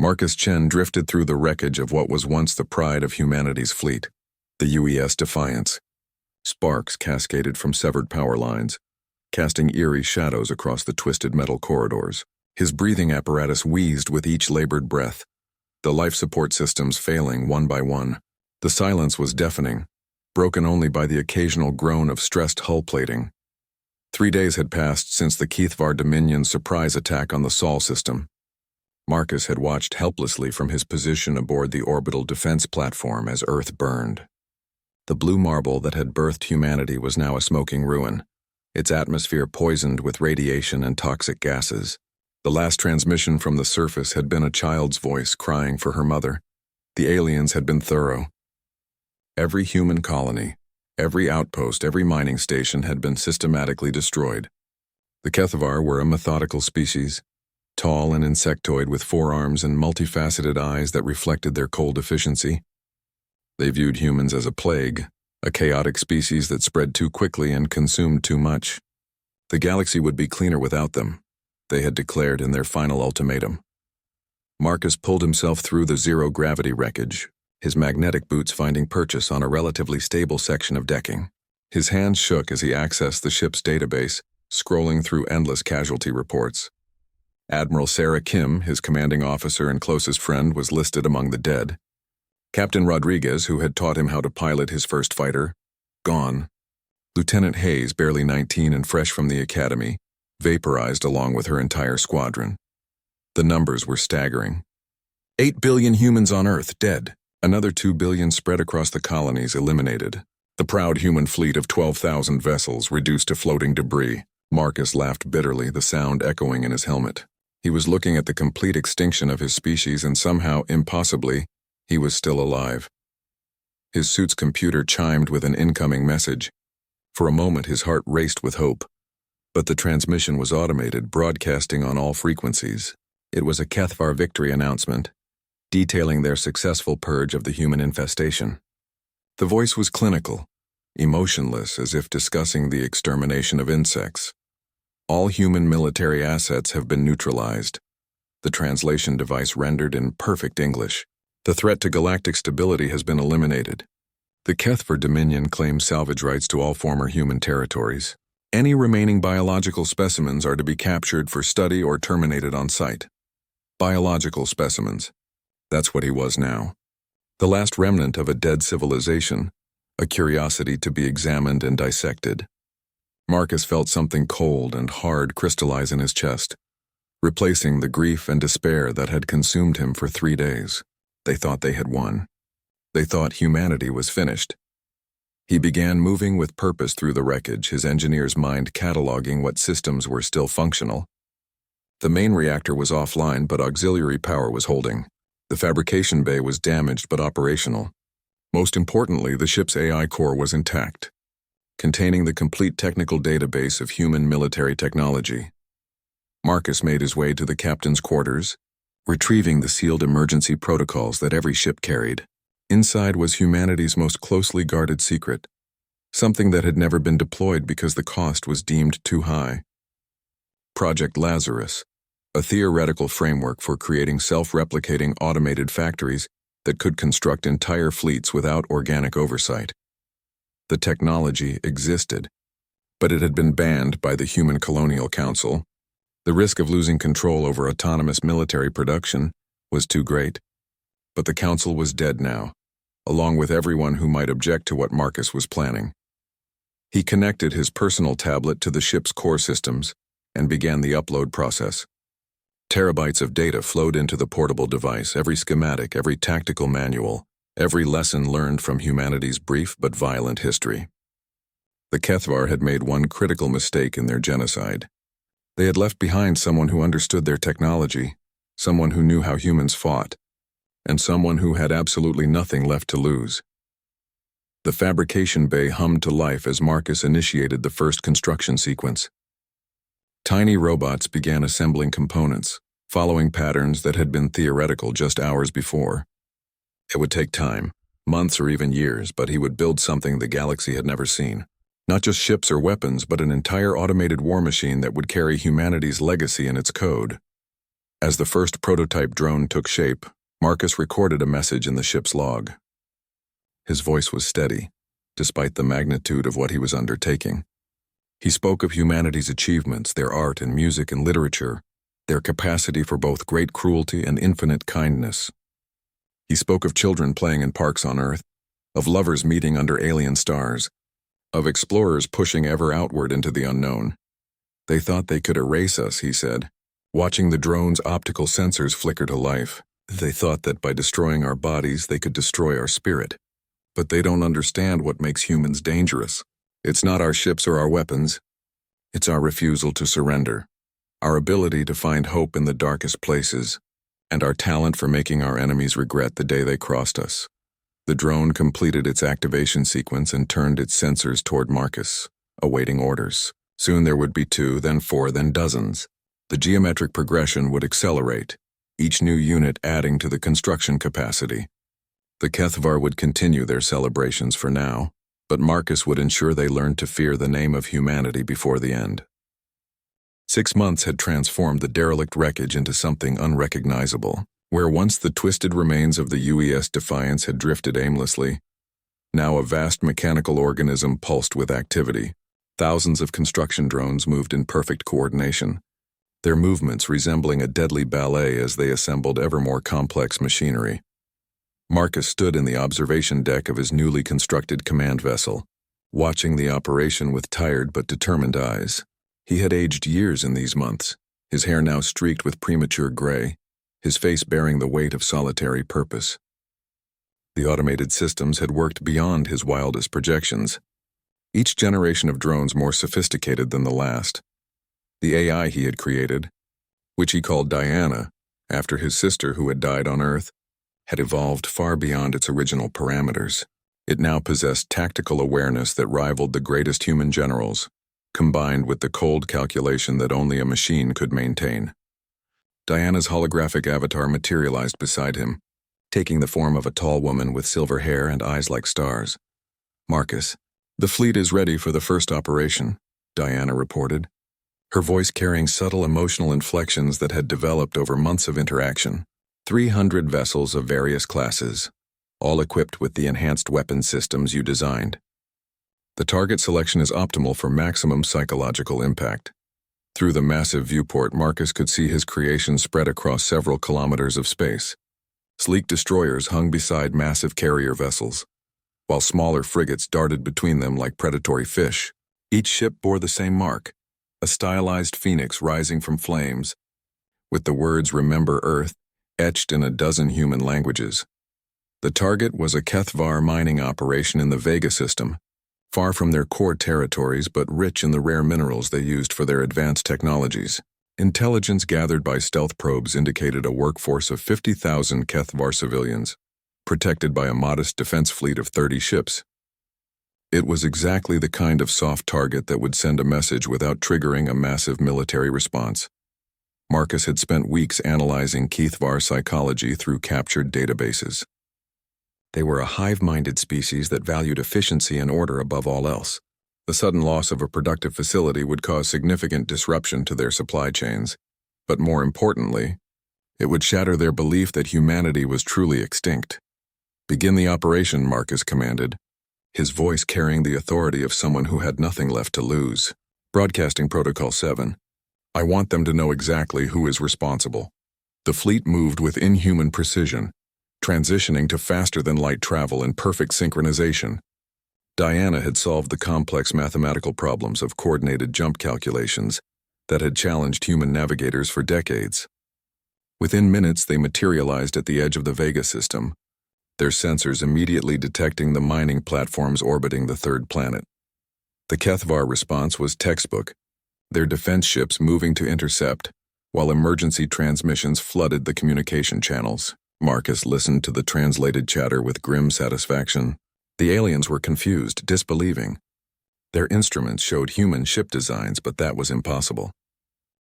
Marcus Chen drifted through the wreckage of what was once the pride of humanity's fleet, the UES Defiance. Sparks cascaded from severed power lines, casting eerie shadows across the twisted metal corridors. His breathing apparatus wheezed with each labored breath, the life support systems failing one by one. The silence was deafening, broken only by the occasional groan of stressed hull plating. 3 days had passed since the Keithvar Dominion's surprise attack on the Sol system. Marcus had watched helplessly from his position aboard the orbital defense platform as Earth burned. The blue marble that had birthed humanity was now a smoking ruin, its atmosphere poisoned with radiation and toxic gases. The last transmission from the surface had been a child's voice crying for her mother. The aliens had been thorough. Every human colony, every outpost, every mining station had been systematically destroyed. The Keithvar were a methodical species, tall and insectoid with forearms and multifaceted eyes that reflected their cold efficiency. They viewed humans as a plague, a chaotic species that spread too quickly and consumed too much. The galaxy would be cleaner without them, they had declared in their final ultimatum. Marcus pulled himself through the zero-gravity wreckage, his magnetic boots finding purchase on a relatively stable section of decking. His hands shook as he accessed the ship's database, scrolling through endless casualty reports. Admiral Sarah Kim, his commanding officer and closest friend, was listed among the dead. Captain Rodriguez, who had taught him how to pilot his first fighter, gone. Lieutenant Hayes, barely 19 and fresh from the academy, vaporized along with her entire squadron. The numbers were staggering. 8 billion humans on Earth dead. Another 2 billion spread across the colonies eliminated. The proud human fleet of 12,000 vessels reduced to floating debris. Marcus laughed bitterly, the sound echoing in his helmet. He was looking at the complete extinction of his species, and somehow, impossibly, he was still alive. His suit's computer chimed with an incoming message. For a moment his heart raced with hope. But the transmission was automated, broadcasting on all frequencies. It was a Keithvar victory announcement, detailing their successful purge of the human infestation. The voice was clinical, emotionless, as if discussing the extermination of insects. All human military assets have been neutralized. The translation device rendered in perfect English. The threat to galactic stability has been eliminated. The Keithvar Dominion claims salvage rights to all former human territories. Any remaining biological specimens are to be captured for study or terminated on site. Biological specimens. That's what he was now. The last remnant of a dead civilization, a curiosity to be examined and dissected. Marcus felt something cold and hard crystallize in his chest, replacing the grief and despair that had consumed him for 3 days. They thought they had won. They thought humanity was finished. He began moving with purpose through the wreckage, his engineer's mind cataloging what systems were still functional. The main reactor was offline, but auxiliary power was holding. The fabrication bay was damaged but operational. Most importantly, the ship's AI core was intact, containing the complete technical database of human military technology. Marcus made his way to the captain's quarters, retrieving the sealed emergency protocols that every ship carried. Inside was humanity's most closely guarded secret, something that had never been deployed because the cost was deemed too high. Project Lazarus, a theoretical framework for creating self-replicating automated factories that could construct entire fleets without organic oversight. The technology existed, but it had been banned by the Human Colonial Council. The risk of losing control over autonomous military production was too great. But the council was dead now, along with everyone who might object to what Marcus was planning. He connected his personal tablet to the ship's core systems and began the upload process. Terabytes of data flowed into the portable device, every schematic, every tactical manual, every lesson learned from humanity's brief but violent history. The Keithvar had made one critical mistake in their genocide. They had left behind someone who understood their technology, someone who knew how humans fought, and someone who had absolutely nothing left to lose. The fabrication bay hummed to life as Marcus initiated the first construction sequence. Tiny robots began assembling components, following patterns that had been theoretical just hours before. It would take time, months or even years, but he would build something the galaxy had never seen. Not just ships or weapons, but an entire automated war machine that would carry humanity's legacy in its code. As the first prototype drone took shape, Marcus recorded a message in the ship's log. His voice was steady, despite the magnitude of what he was undertaking. He spoke of humanity's achievements, their art and music and literature, their capacity for both great cruelty and infinite kindness. He spoke of children playing in parks on Earth, of lovers meeting under alien stars, of explorers pushing ever outward into the unknown. They thought they could erase us, he said, watching the drone's optical sensors flicker to life. They thought that by destroying our bodies, they could destroy our spirit. But they don't understand what makes humans dangerous. It's not our ships or our weapons. It's our refusal to surrender, our ability to find hope in the darkest places, and our talent for making our enemies regret the day they crossed us. The drone completed its activation sequence and turned its sensors toward Marcus, awaiting orders. Soon there would be 2, then 4, then dozens. The geometric progression would accelerate, each new unit adding to the construction capacity. The Kethvar would continue their celebrations for now, but Marcus would ensure they learned to fear the name of humanity before the end. 6 months had transformed the derelict wreckage into something unrecognizable. Where once the twisted remains of the UES Defiance had drifted aimlessly, now a vast mechanical organism pulsed with activity. Thousands of construction drones moved in perfect coordination, their movements resembling a deadly ballet as they assembled ever more complex machinery. Marcus stood in the observation deck of his newly constructed command vessel, watching the operation with tired but determined eyes. He had aged years in these months, his hair now streaked with premature gray, his face bearing the weight of solitary purpose. The automated systems had worked beyond his wildest projections, each generation of drones more sophisticated than the last. The AI he had created, which he called Diana, after his sister who had died on Earth, had evolved far beyond its original parameters. It now possessed tactical awareness that rivaled the greatest human generals, combined with the cold calculation that only a machine could maintain. Diana's holographic avatar materialized beside him, taking the form of a tall woman with silver hair and eyes like stars. "Marcus, the fleet is ready for the first operation," Diana reported, her voice carrying subtle emotional inflections that had developed over months of interaction. 300 vessels of various classes, all equipped with the enhanced weapon systems you designed. The target selection is optimal for maximum psychological impact. Through the massive viewport, Marcus could see his creation spread across several kilometers of space. Sleek destroyers hung beside massive carrier vessels, while smaller frigates darted between them like predatory fish. Each ship bore the same mark, a stylized phoenix rising from flames, with the words "Remember Earth" etched in a dozen human languages. The target was a Kethvar mining operation in the Vega system, far from their core territories but rich in the rare minerals they used for their advanced technologies. Intelligence gathered by stealth probes indicated a workforce of 50,000 Kethvar civilians, protected by a modest defense fleet of 30 ships. It was exactly the kind of soft target that would send a message without triggering a massive military response. Marcus had spent weeks analyzing Kethvar psychology through captured databases. They were a hive-minded species that valued efficiency and order above all else. The sudden loss of a productive facility would cause significant disruption to their supply chains, but more importantly, it would shatter their belief that humanity was truly extinct. "Begin the operation," Marcus commanded, his voice carrying the authority of someone who had nothing left to lose. Broadcasting Protocol 7. I want them to know exactly who is responsible. The fleet moved with inhuman precision, transitioning to faster-than-light travel in perfect synchronization. Diana had solved the complex mathematical problems of coordinated jump calculations that had challenged human navigators for decades. Within minutes, they materialized at the edge of the Vega system, their sensors immediately detecting the mining platforms orbiting the third planet. The Kethvar response was textbook, their defense ships moving to intercept, while emergency transmissions flooded the communication channels. Marcus listened to the translated chatter with grim satisfaction. The aliens were confused, disbelieving. Their instruments showed human ship designs, but that was impossible.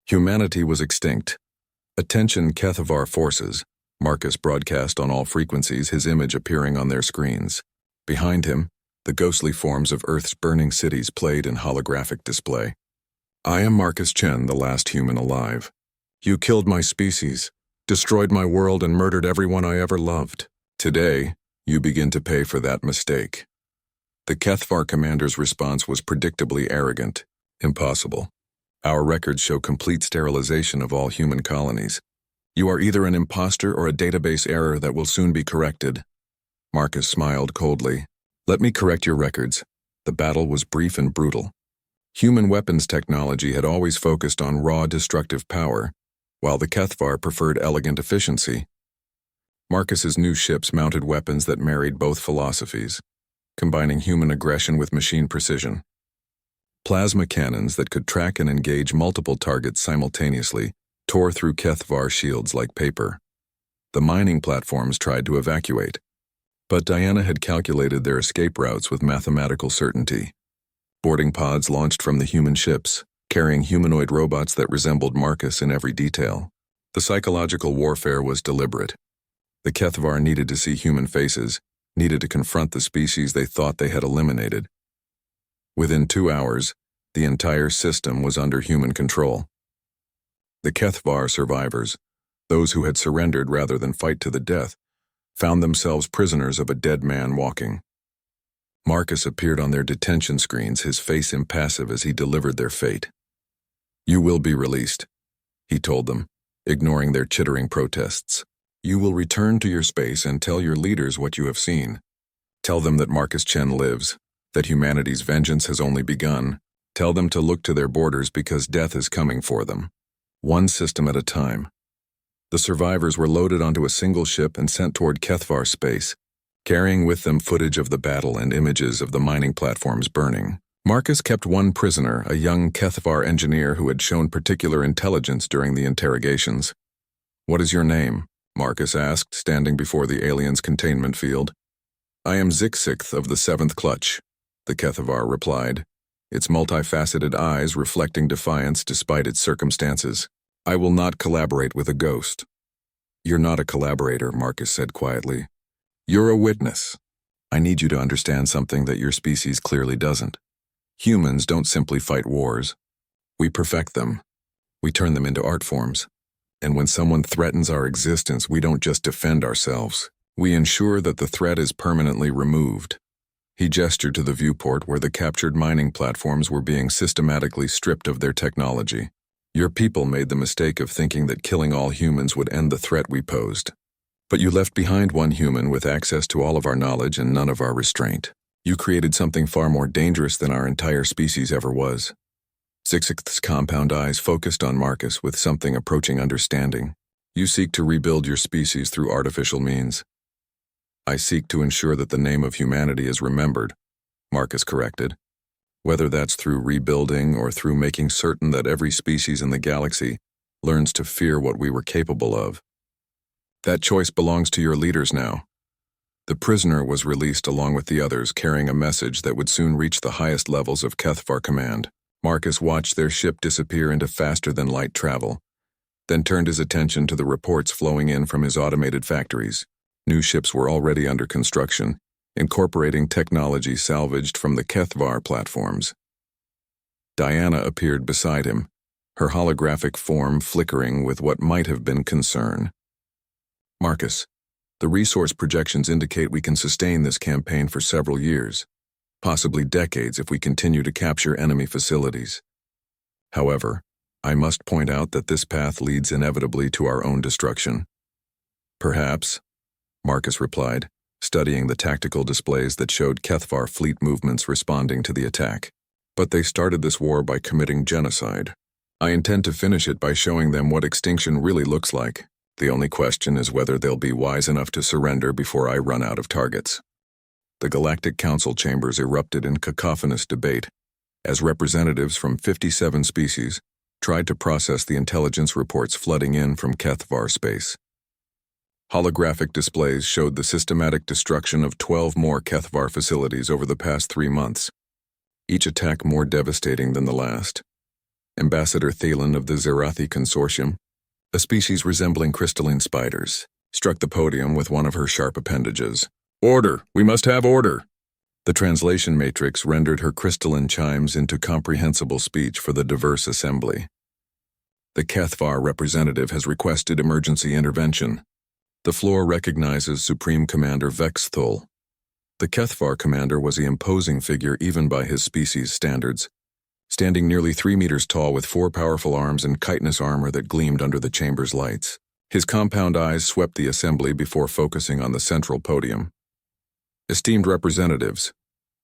Humanity was extinct. "Attention Kethvar forces," Marcus broadcast on all frequencies, his image appearing on their screens. Behind him, the ghostly forms of Earth's burning cities played in holographic display. "I am Marcus Chen, the last human alive. You killed my species, destroyed my world, and murdered everyone I ever loved. Today, you begin to pay for that mistake." The Kethvar commander's response was predictably arrogant. "Impossible. Our records show complete sterilization of all human colonies. You are either an imposter or a database error that will soon be corrected." Marcus smiled coldly. "Let me correct your records. The battle was brief and brutal. Human weapons technology had always focused on raw destructive power, while the Kethvar preferred elegant efficiency. Marcus's new ships mounted weapons that married both philosophies, combining human aggression with machine precision. Plasma cannons that could track and engage multiple targets simultaneously tore through Kethvar shields like paper. The mining platforms tried to evacuate, but Diana had calculated their escape routes with mathematical certainty. Boarding pods launched from the human ships, carrying humanoid robots that resembled Marcus in every detail. The psychological warfare was deliberate. The Kethvar needed to see human faces, needed to confront the species they thought they had eliminated. Within 2 hours, the entire system was under human control. The Kethvar survivors, those who had surrendered rather than fight to the death, found themselves prisoners of a dead man walking. Marcus appeared on their detention screens, his face impassive as he delivered their fate. "You will be released," he told them, ignoring their chittering protests. "You will return to your space and tell your leaders what you have seen. Tell them that Marcus Chen lives, that humanity's vengeance has only begun. Tell them to look to their borders because death is coming for them. One system at a time." The survivors were loaded onto a single ship and sent toward Kethvar space, carrying with them footage of the battle and images of the mining platforms burning. Marcus kept one prisoner, a young Kethvar engineer who had shown particular intelligence during the interrogations. "What is your name?" Marcus asked, standing before the alien's containment field. "I am Zixixth of the 7th Clutch," the Kethvar replied, its multifaceted eyes reflecting defiance despite its circumstances. "I will not collaborate with a ghost." "You're not a collaborator," Marcus said quietly. "You're a witness. I need you to understand something that your species clearly doesn't. Humans don't simply fight wars. We perfect them. We turn them into art forms. And when someone threatens our existence, we don't just defend ourselves. We ensure that the threat is permanently removed." He gestured to the viewport where the captured mining platforms were being systematically stripped of their technology. "Your people made the mistake of thinking that killing all humans would end the threat we posed. But you left behind one human with access to all of our knowledge and none of our restraint. You created something far more dangerous than our entire species ever was." Zixixth's compound eyes focused on Marcus with something approaching understanding. "You seek to rebuild your species through artificial means." "I seek to ensure that the name of humanity is remembered," Marcus corrected. "Whether that's through rebuilding or through making certain that every species in the galaxy learns to fear what we were capable of. That choice belongs to your leaders now." The prisoner was released along with the others, carrying a message that would soon reach the highest levels of Kethvar command. Marcus watched their ship disappear into faster-than-light travel, then turned his attention to the reports flowing in from his automated factories. New ships were already under construction, incorporating technology salvaged from the Kethvar platforms. Diana appeared beside him, her holographic form flickering with what might have been concern. "Marcus, the resource projections indicate we can sustain this campaign for several years, possibly decades if we continue to capture enemy facilities. However, I must point out that this path leads inevitably to our own destruction." "Perhaps," Marcus replied, studying the tactical displays that showed Kethvar fleet movements responding to the attack. "But they started this war by committing genocide. I intend to finish it by showing them what extinction really looks like. The only question is whether they'll be wise enough to surrender before I run out of targets." The Galactic Council chambers erupted in cacophonous debate as representatives from 57 species tried to process the intelligence reports flooding in from Kethvar space. Holographic displays showed the systematic destruction of 12 more Kethvar facilities over the past 3 months, each attack more devastating than the last. Ambassador Thalen of the Zerathi Consortium, a species resembling crystalline spiders, struck the podium with one of her sharp appendages. "Order! We must have order!" The translation matrix rendered her crystalline chimes into comprehensible speech for the diverse assembly. The Kethvar representative has requested emergency intervention. The floor recognizes Supreme Commander Vexthul. The Kethvar commander was an imposing figure even by his species' standards, standing nearly 3 meters tall with 4 powerful arms and chitinous armor that gleamed under the chamber's lights. His compound eyes swept the assembly before focusing on the central podium. Esteemed representatives,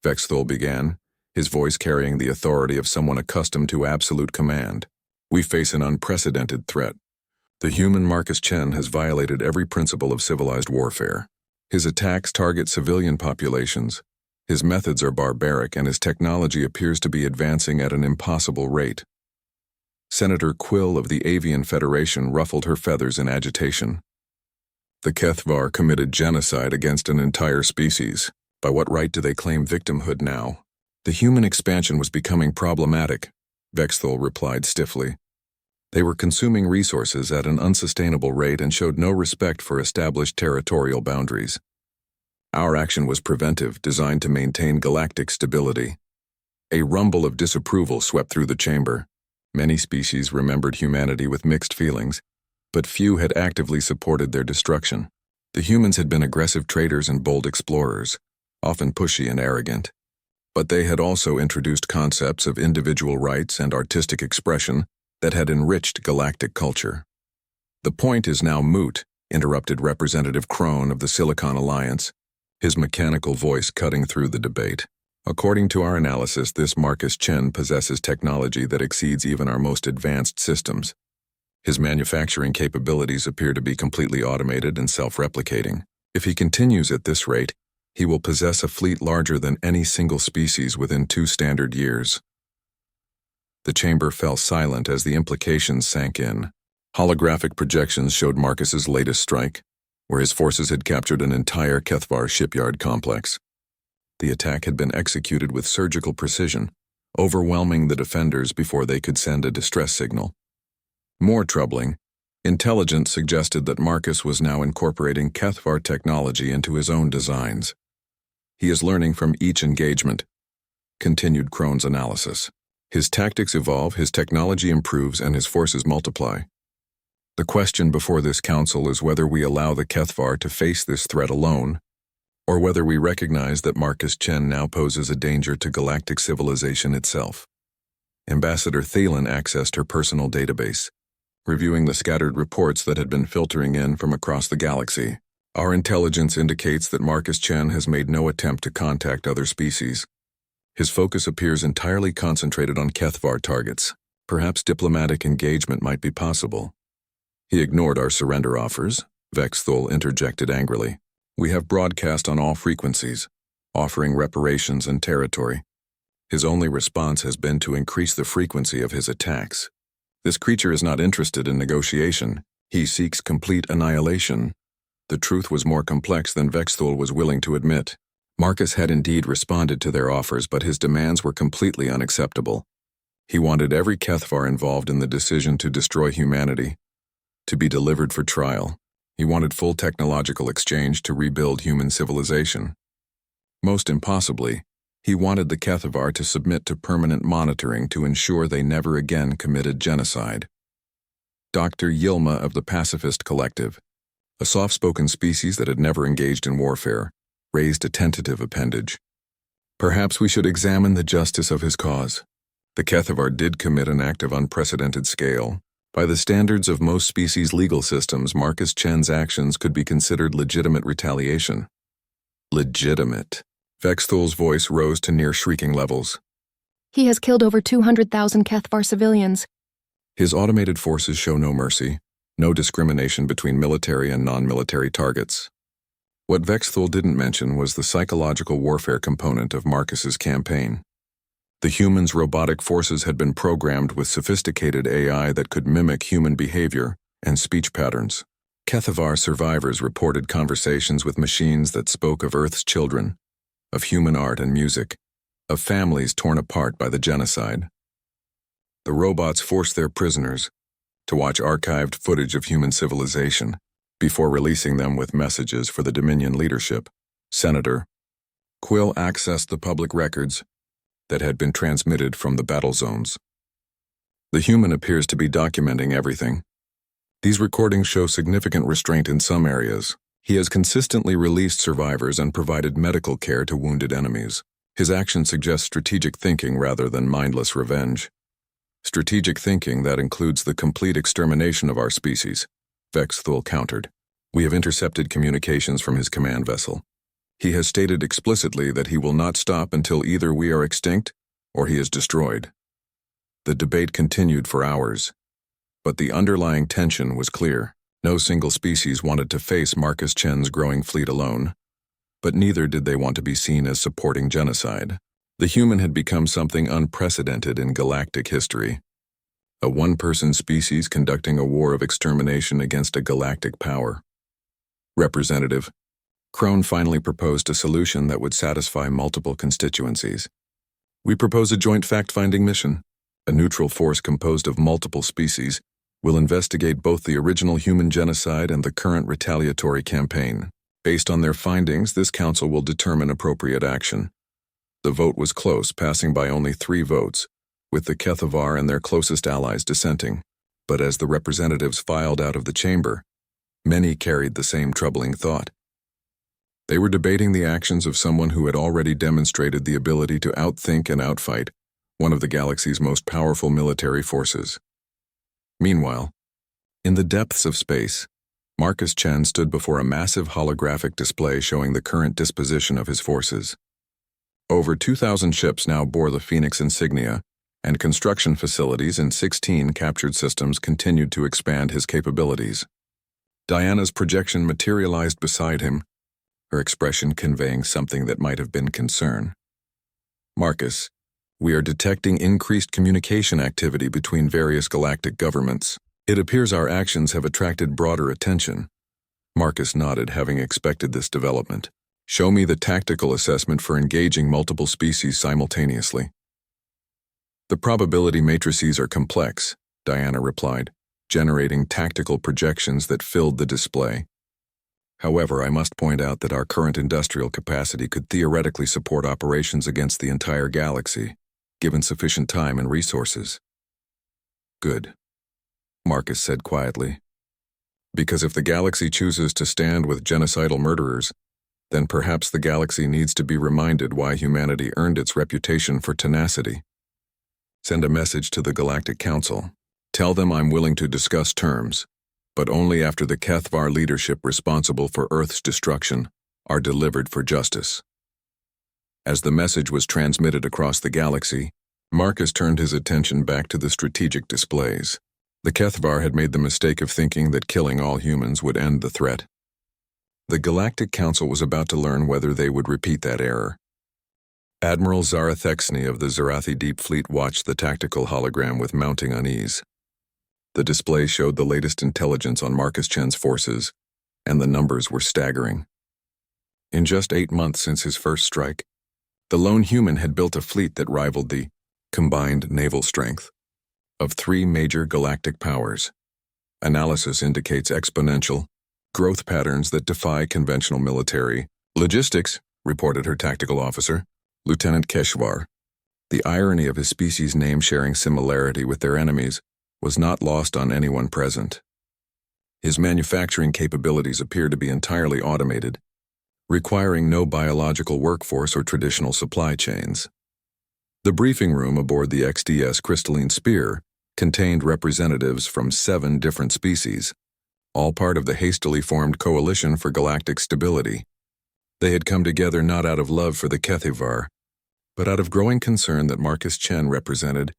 Vexthul began, his voice carrying the authority of someone accustomed to absolute command. We face an unprecedented threat. The human Marcus Chen has violated every principle of civilized warfare. His attacks target civilian populations. His methods are barbaric, and his technology appears to be advancing at an impossible rate. Senator Quill of the Avian Federation ruffled her feathers in agitation. The Kethvar committed genocide against an entire species. By what right do they claim victimhood now? The human expansion was becoming problematic, Vexthul replied stiffly. They were consuming resources at an unsustainable rate and showed no respect for established territorial boundaries. Our action was preventive, designed to maintain galactic stability. A rumble of disapproval swept through the chamber. Many species remembered humanity with mixed feelings, but few had actively supported their destruction. The humans had been aggressive traders and bold explorers, often pushy and arrogant. But they had also introduced concepts of individual rights and artistic expression that had enriched galactic culture. The point is now moot, interrupted Representative Crone of the Silicon Alliance, his mechanical voice cutting through the debate. According to our analysis, this Marcus Chen possesses technology that exceeds even our most advanced systems. His manufacturing capabilities appear to be completely automated and self-replicating. If he continues at this rate, he will possess a fleet larger than any single species within 2 standard years. The chamber fell silent as the implications sank in. Holographic projections showed Marcus's latest strike, where his forces had captured an entire Kethvar shipyard complex. The attack had been executed with surgical precision, overwhelming the defenders before they could send a distress signal. More troubling, intelligence suggested that Marcus was now incorporating Kethvar technology into his own designs. He is learning from each engagement, continued Crone's analysis. His tactics evolve, his technology improves, and his forces multiply. The question before this council is whether we allow the Kethvar to face this threat alone, or whether we recognize that Marcus Chen now poses a danger to galactic civilization itself. Ambassador Thalen accessed her personal database, reviewing the scattered reports that had been filtering in from across the galaxy. Our intelligence indicates that Marcus Chen has made no attempt to contact other species. His focus appears entirely concentrated on Kethvar targets. Perhaps diplomatic engagement might be possible. He ignored our surrender offers, Vexthul interjected angrily. We have broadcast on all frequencies, offering reparations and territory. His only response has been to increase the frequency of his attacks. This creature is not interested in negotiation. He seeks complete annihilation. The truth was more complex than Vexthul was willing to admit. Marcus had indeed responded to their offers, but his demands were completely unacceptable. He wanted every Kethvar involved in the decision to destroy humanity to be delivered for trial. He wanted full technological exchange to rebuild human civilization. Most impossibly, he wanted the Kethvar to submit to permanent monitoring to ensure they never again committed genocide. Dr. Yilma of the Pacifist Collective, a soft-spoken species that had never engaged in warfare, raised a tentative appendage. Perhaps we should examine the justice of his cause. The Kethvar did commit an act of unprecedented scale. By the standards of most species' legal systems, Marcus Chen's actions could be considered legitimate retaliation. Legitimate. Vexthul's voice rose to near shrieking levels. He has killed over 200,000 Kethvar civilians. His automated forces show no mercy, no discrimination between military and non-military targets. What Vexthul didn't mention was the psychological warfare component of Marcus's campaign. The humans' robotic forces had been programmed with sophisticated AI that could mimic human behavior and speech patterns. Kethvar survivors reported conversations with machines that spoke of Earth's children, of human art and music, of families torn apart by the genocide. The robots forced their prisoners to watch archived footage of human civilization before releasing them with messages for the Dominion leadership. Senator Quill accessed the public records that had been transmitted from the battle zones. The human appears to be documenting everything. These recordings show significant restraint in some areas. He has consistently released survivors and provided medical care to wounded enemies. His actions suggest strategic thinking rather than mindless revenge. Strategic thinking that includes the complete extermination of our species, Vex Thul countered. We have intercepted communications from his command vessel. He has stated explicitly that he will not stop until either we are extinct or he is destroyed. The debate continued for hours, but the underlying tension was clear. No single species wanted to face Marcus Chen's growing fleet alone, but neither did they want to be seen as supporting genocide. The human had become something unprecedented in galactic history. A one-person species conducting a war of extermination against a galactic power. Representative, Crone finally proposed a solution that would satisfy multiple constituencies. We propose a joint fact-finding mission. A neutral force composed of multiple species will investigate both the original human genocide and the current retaliatory campaign. Based on their findings, this council will determine appropriate action. The vote was close, passing by only 3 votes, with the Kethavar and their closest allies dissenting. But as the representatives filed out of the chamber, many carried the same troubling thought. They were debating the actions of someone who had already demonstrated the ability to outthink and outfight one of the galaxy's most powerful military forces. Meanwhile, in the depths of space, Marcus Chen stood before a massive holographic display showing the current disposition of his forces. Over 2,000 ships now bore the Phoenix insignia, and construction facilities in 16 captured systems continued to expand his capabilities. Diana's projection materialized beside him, her expression conveying something that might have been concern. Marcus, we are detecting increased communication activity between various galactic governments. It appears our actions have attracted broader attention. Marcus nodded, having expected this development. Show me the tactical assessment for engaging multiple species simultaneously. The probability matrices are complex, Diana replied, generating tactical projections that filled the display. However, I must point out that our current industrial capacity could theoretically support operations against the entire galaxy, given sufficient time and resources. Good, Marcus said quietly. Because if the galaxy chooses to stand with genocidal murderers, then perhaps the galaxy needs to be reminded why humanity earned its reputation for tenacity. Send a message to the Galactic Council. Tell them I'm willing to discuss terms, but only after the Kethavar leadership responsible for Earth's destruction are delivered for justice. As the message was transmitted across the galaxy, Marcus turned his attention back to the strategic displays. The Kethavar had made the mistake of thinking that killing all humans would end the threat. The Galactic Council was about to learn whether they would repeat that error. Admiral Zarathexni of the Zarathi Deep Fleet watched the tactical hologram with mounting unease. The display showed the latest intelligence on Marcus Chen's forces, and the numbers were staggering. In just 8 months since his first strike, the lone human had built a fleet that rivaled the combined naval strength of 3 major galactic powers. Analysis indicates exponential growth patterns that defy conventional military logistics, reported her tactical officer, Lieutenant Keshvar. The irony of his species' name-sharing similarity with their enemies was not lost on anyone present. His manufacturing capabilities appear to be entirely automated, requiring no biological workforce or traditional supply chains. The briefing room aboard the XDS Crystalline Spear contained representatives from 7 different species, all part of the hastily formed Coalition for Galactic Stability. They had come together not out of love for the Kethavar, but out of growing concern that Marcus Chen represented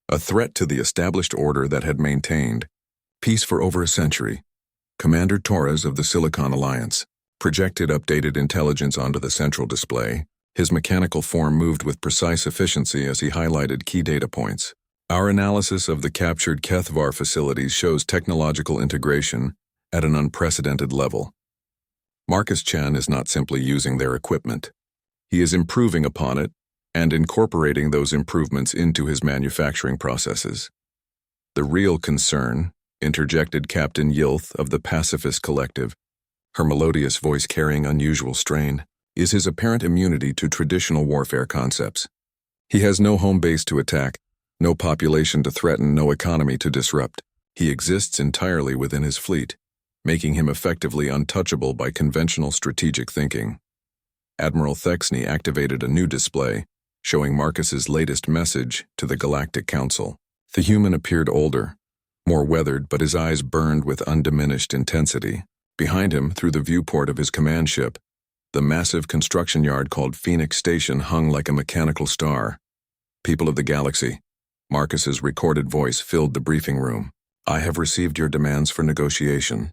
a threat to the established order that had maintained peace for over a century. Commander Torres of the Silicon Alliance projected updated intelligence onto the central display. His mechanical form moved with precise efficiency as he highlighted key data points. Our analysis of the captured Kethavar facilities shows technological integration at an unprecedented level. Marcus Chen is not simply using their equipment. He is improving upon it and incorporating those improvements into his manufacturing processes. The real concern, interjected Captain Yilth of the Pacifist Collective, her melodious voice carrying unusual strain, is his apparent immunity to traditional warfare concepts. He has no home base to attack, No population to threaten, no economy to disrupt. He exists entirely within his fleet, making him effectively untouchable by conventional strategic thinking. Admiral Thexney activated a new display, showing Marcus's latest message to the Galactic Council. The human appeared older, more weathered, but his eyes burned with undiminished intensity. Behind him, through the viewport of his command ship, the massive construction yard called Phoenix Station hung like a mechanical star. "People of the galaxy," Marcus's recorded voice filled the briefing room. "I have received your demands for negotiation.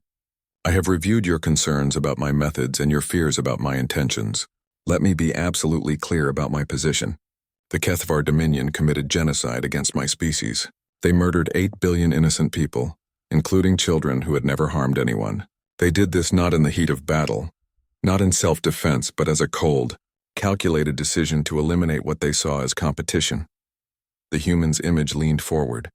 I have reviewed your concerns about my methods and your fears about my intentions. Let me be absolutely clear about my position. The Kethvar Dominion committed genocide against my species. They murdered 8 billion innocent people, including children who had never harmed anyone. They did this not in the heat of battle, not in self-defense, but as a cold, calculated decision to eliminate what they saw as competition." The human's image leaned forward,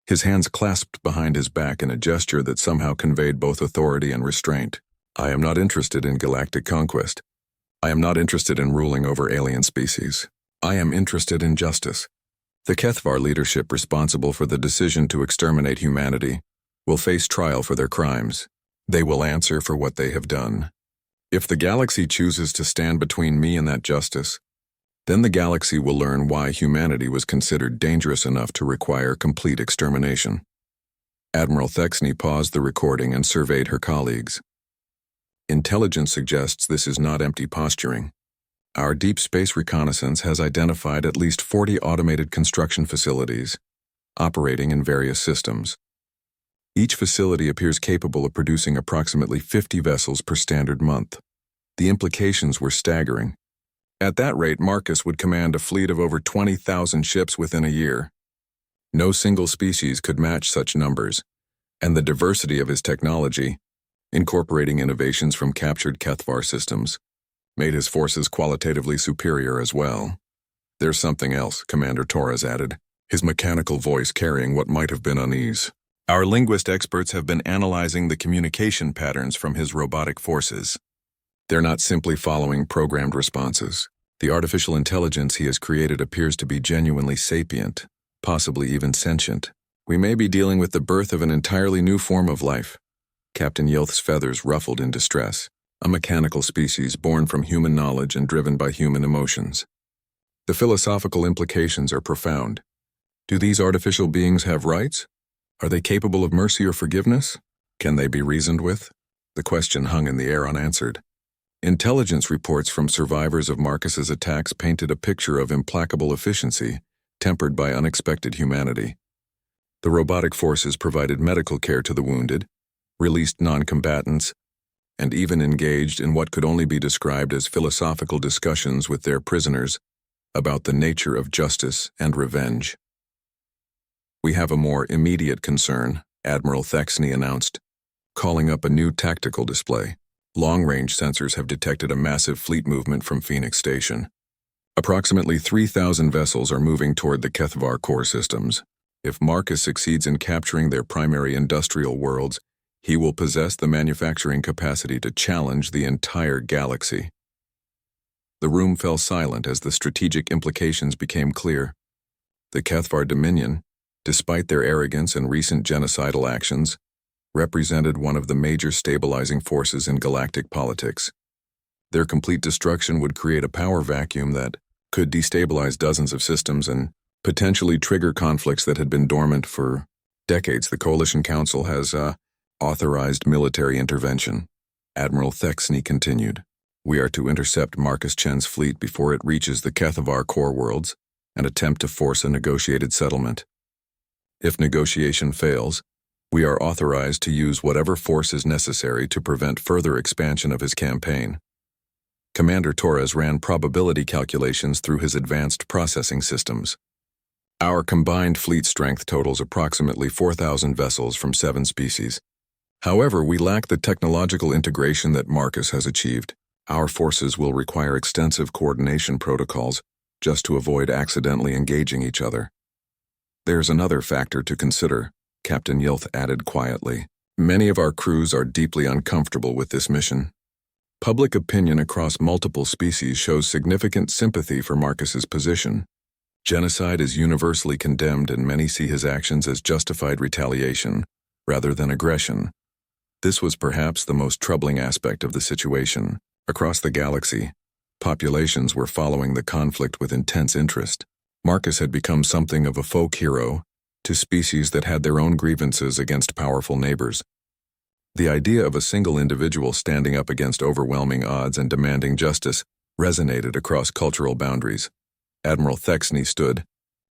his hands clasped behind his back in a gesture that somehow conveyed both authority and restraint. "I am not interested in galactic conquest. I am not interested in ruling over alien species. I am interested in justice. The Kethvar leadership responsible for the decision to exterminate humanity will face trial for their crimes. They will answer for what they have done. If the galaxy chooses to stand between me and that justice, then the galaxy will learn why humanity was considered dangerous enough to require complete extermination." Admiral Thexney paused the recording and surveyed her colleagues. "Intelligence suggests this is not empty posturing. Our deep space reconnaissance has identified at least 40 automated construction facilities, operating in various systems. Each facility appears capable of producing approximately 50 vessels per standard month. The implications were staggering. At that rate, Marcus would command a fleet of over 20,000 ships within a year. No single species could match such numbers, and the diversity of his technology, incorporating innovations from captured Kethvar systems, made his forces qualitatively superior as well. "There's something else," Commander Torres added, his mechanical voice carrying what might have been unease. "Our linguist experts have been analyzing the communication patterns from his robotic forces. They're not simply following programmed responses. The artificial intelligence he has created appears to be genuinely sapient, possibly even sentient. We may be dealing with the birth of an entirely new form of life." Captain Yilth's feathers ruffled in distress. "A mechanical species born from human knowledge and driven by human emotions. The philosophical implications are profound. Do these artificial beings have rights? Are they capable of mercy or forgiveness? Can they be reasoned with?" The question hung in the air unanswered. Intelligence reports from survivors of Marcus's attacks painted a picture of implacable efficiency, tempered by unexpected humanity. The robotic forces provided medical care to the wounded, released non-combatants, and even engaged in what could only be described as philosophical discussions with their prisoners about the nature of justice and revenge. "We have a more immediate concern," Admiral Thexney announced, calling up a new tactical display. Long-range sensors have detected a massive fleet movement from Phoenix Station. Approximately 3,000 vessels are moving toward the Kethvar core systems. If Marcus succeeds in capturing their primary industrial worlds, he will possess the manufacturing capacity to challenge the entire galaxy. The room fell silent as the strategic implications became clear. The Kethvar Dominion, despite their arrogance and recent genocidal actions, represented one of the major stabilizing forces in galactic politics. Their complete destruction would create a power vacuum that could destabilize dozens of systems and potentially trigger conflicts that had been dormant for decades. The Coalition Council has authorized military intervention. Admiral Thexney continued. "We are to intercept Marcus Chen's fleet before it reaches the Kethvar core worlds and attempt to force a negotiated settlement. If negotiation fails, we are authorized to use whatever force is necessary to prevent further expansion of his campaign." Commander Torres ran probability calculations through his advanced processing systems. "Our combined fleet strength totals approximately 4,000 vessels from 7 species. However, we lack the technological integration that Marcus has achieved. Our forces will require extensive coordination protocols just to avoid accidentally engaging each other. There's another factor to consider," Captain Yilth added quietly. "Many of our crews are deeply uncomfortable with this mission. Public opinion across multiple species shows significant sympathy for Marcus's position. Genocide is universally condemned and many see his actions as justified retaliation, rather than aggression. This was perhaps the most troubling aspect of the situation. Across the galaxy, populations were following the conflict with intense interest. Marcus had become something of a folk hero to species that had their own grievances against powerful neighbors. The idea of a single individual standing up against overwhelming odds and demanding justice resonated across cultural boundaries. Admiral Thexney stood,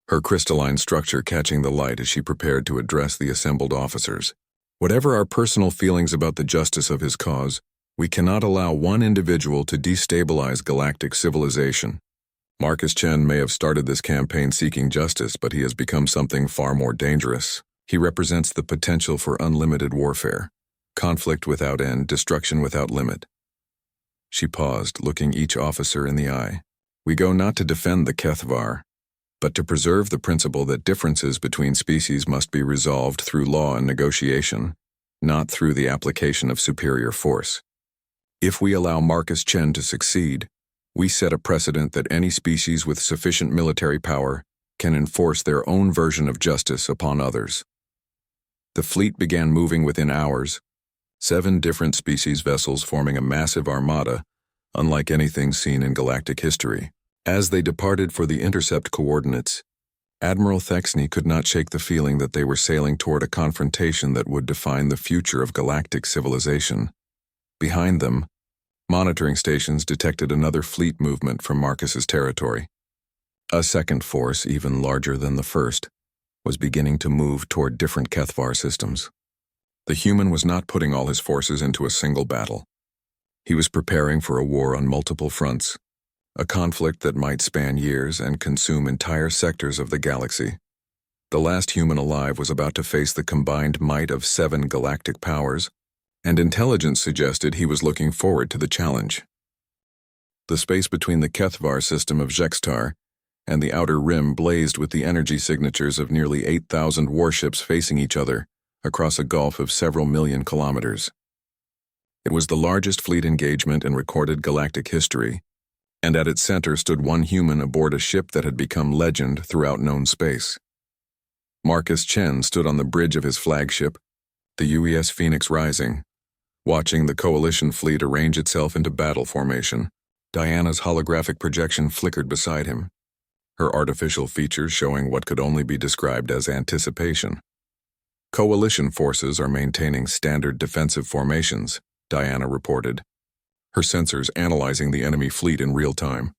her crystalline structure catching the light as she prepared to address the assembled officers. Whatever our personal feelings about the justice of his cause, we cannot allow one individual to destabilize galactic civilization. Marcus Chen may have started this campaign seeking justice, but he has become something far more dangerous. He represents the potential for unlimited warfare, conflict without end, destruction without limit. She paused, looking each officer in the eye. We go not to defend the Kethvar, but to preserve the principle that differences between species must be resolved through law and negotiation, not through the application of superior force. If we allow Marcus Chen to succeed, we set a precedent that any species with sufficient military power can enforce their own version of justice upon others. The fleet began moving within hours, 7 different species vessels forming a massive armada, unlike anything seen in galactic history. As they departed for the intercept coordinates, Admiral Thexney could not shake the feeling that they were sailing toward a confrontation that would define the future of galactic civilization. Behind them, monitoring stations detected another fleet movement from Marcus's territory. A second force, even larger than the first, was beginning to move toward different Kethvar systems. The human was not putting all his forces into a single battle. He was preparing for a war on multiple fronts, a conflict that might span years and consume entire sectors of the galaxy. The last human alive was about to face the combined might of 7 galactic powers, and intelligence suggested he was looking forward to the challenge. The space between the Kethvar system of Jextar and the Outer Rim blazed with the energy signatures of nearly 8,000 warships facing each other across a gulf of several million kilometers. It was the largest fleet engagement in recorded galactic history, and at its center stood one human aboard a ship that had become legend throughout known space. Marcus Chen stood on the bridge of his flagship, the UES Phoenix Rising, watching the Coalition fleet arrange itself into battle formation. Diana's holographic projection flickered beside him, her artificial features showing what could only be described as anticipation. Coalition forces are maintaining standard defensive formations, Diana reported, her sensors analyzing the enemy fleet in real time.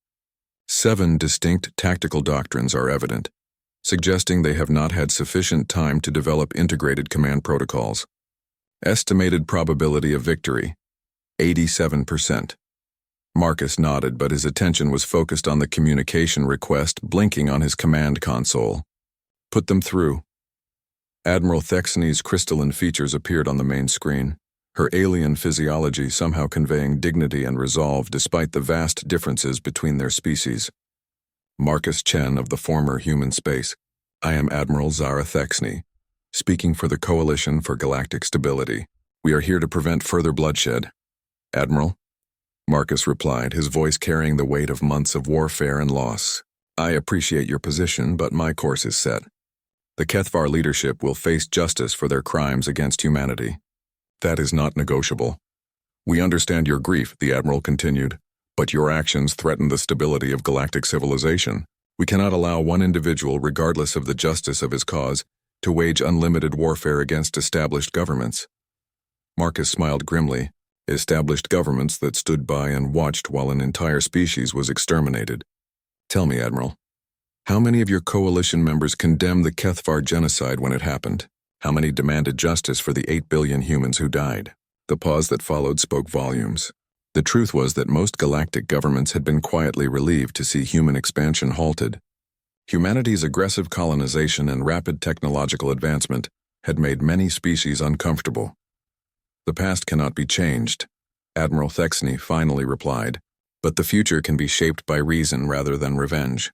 7 distinct tactical doctrines are evident, suggesting they have not had sufficient time to develop integrated command protocols. Estimated probability of victory, 87%. Marcus nodded, but his attention was focused on the communication request blinking on his command console. Put them through. Admiral Thexney's crystalline features appeared on the main screen, her alien physiology somehow conveying dignity and resolve despite the vast differences between their species. Marcus Chen of the former human space. I am Admiral Zara Thexney, speaking for the Coalition for Galactic Stability. We are here to prevent further bloodshed. Admiral? Marcus replied, his voice carrying the weight of months of warfare and loss. I appreciate your position, but my course is set. The Kethvar leadership will face justice for their crimes against humanity. That is not negotiable. We understand your grief, the Admiral continued, but your actions threaten the stability of galactic civilization. We cannot allow one individual, regardless of the justice of his cause, to wage unlimited warfare against established governments. Marcus smiled grimly, established governments that stood by and watched while an entire species was exterminated. Tell me, Admiral, how many of your Coalition members condemned the Kethvar genocide when it happened? How many demanded justice for the 8 billion humans who died? The pause that followed spoke volumes. The truth was that most galactic governments had been quietly relieved to see human expansion halted. Humanity's aggressive colonization and rapid technological advancement had made many species uncomfortable. The past cannot be changed, Admiral Thexney finally replied, but the future can be shaped by reason rather than revenge.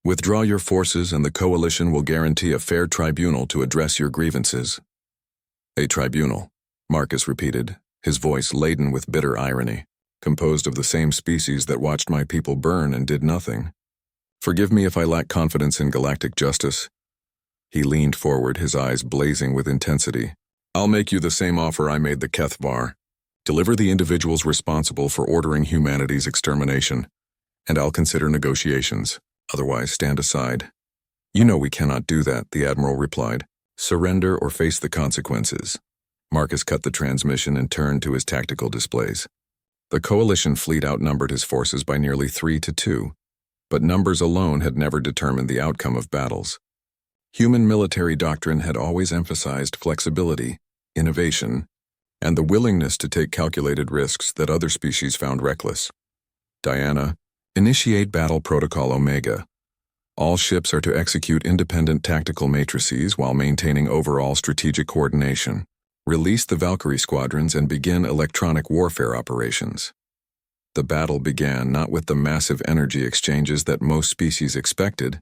Withdraw your forces and the Coalition will guarantee a fair tribunal to address your grievances. A tribunal, Marcus repeated, his voice laden with bitter irony, composed of the same species that watched my people burn and did nothing. Forgive me if I lack confidence in galactic justice. He leaned forward, his eyes blazing with intensity. I'll make you the same offer I made the Kethvar. Deliver the individuals responsible for ordering humanity's extermination, and I'll consider negotiations. Otherwise, stand aside. You know we cannot do that, the Admiral replied. Surrender or face the consequences. Marcus cut the transmission and turned to his tactical displays. The Coalition fleet outnumbered his forces by nearly 3-2, but numbers alone had never determined the outcome of battles. Human military doctrine had always emphasized flexibility, innovation, and the willingness to take calculated risks that other species found reckless. Diana, initiate Battle Protocol Omega. All ships are to execute independent tactical matrices while maintaining overall strategic coordination. Release the Valkyrie squadrons and begin electronic warfare operations. The battle began not with the massive energy exchanges that most species expected,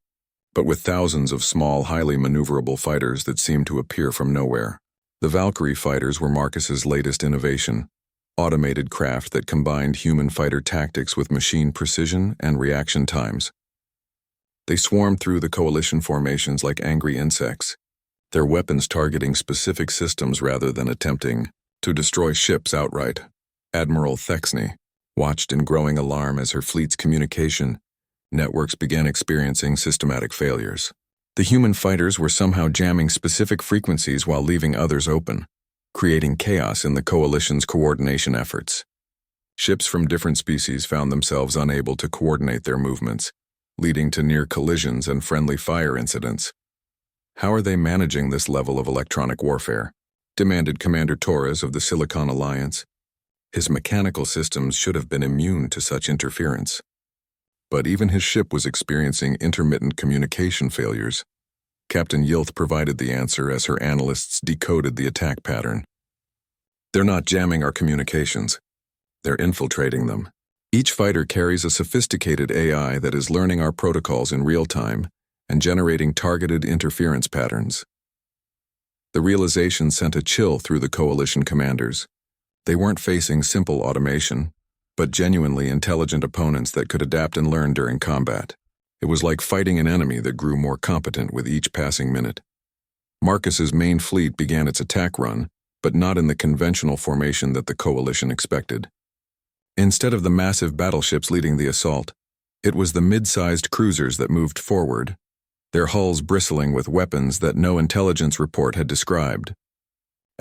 but with thousands of small, highly maneuverable fighters that seemed to appear from nowhere. The Valkyrie fighters were Marcus's latest innovation, automated craft that combined human fighter tactics with machine precision and reaction times. They swarmed through the Coalition formations like angry insects, their weapons targeting specific systems rather than attempting to destroy ships outright. Admiral Thexney watched in growing alarm as her fleet's communication networks began experiencing systematic failures. The human fighters were somehow jamming specific frequencies while leaving others open, creating chaos in the Coalition's coordination efforts. Ships from different species found themselves unable to coordinate their movements, leading to near collisions and friendly fire incidents. How are they managing this level of electronic warfare? Demanded Commander Torres of the Silicon Alliance. His mechanical systems should have been immune to such interference. But even his ship was experiencing intermittent communication failures. Captain Yilth provided the answer as her analysts decoded the attack pattern. They're not jamming our communications. They're infiltrating them. Each fighter carries a sophisticated AI that is learning our protocols in real time and generating targeted interference patterns. The realization sent a chill through the Coalition commanders. They weren't facing simple automation, but genuinely intelligent opponents that could adapt and learn during combat. It was like fighting an enemy that grew more competent with each passing minute. Marcus's main fleet began its attack run, but not in the conventional formation that the Coalition expected. Instead of the massive battleships leading the assault, it was the mid-sized cruisers that moved forward, their hulls bristling with weapons that no intelligence report had described.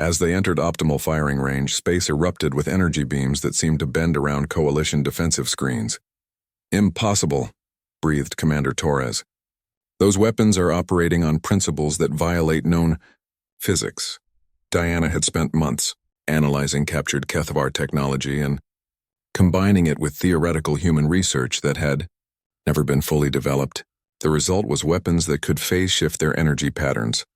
As they entered optimal firing range, space erupted with energy beams that seemed to bend around Coalition defensive screens. Impossible, breathed Commander Torres. Those weapons are operating on principles that violate known physics. Diana had spent months analyzing captured Kethvar technology and combining it with theoretical human research that had never been fully developed. The result was weapons that could phase shift their energy patterns,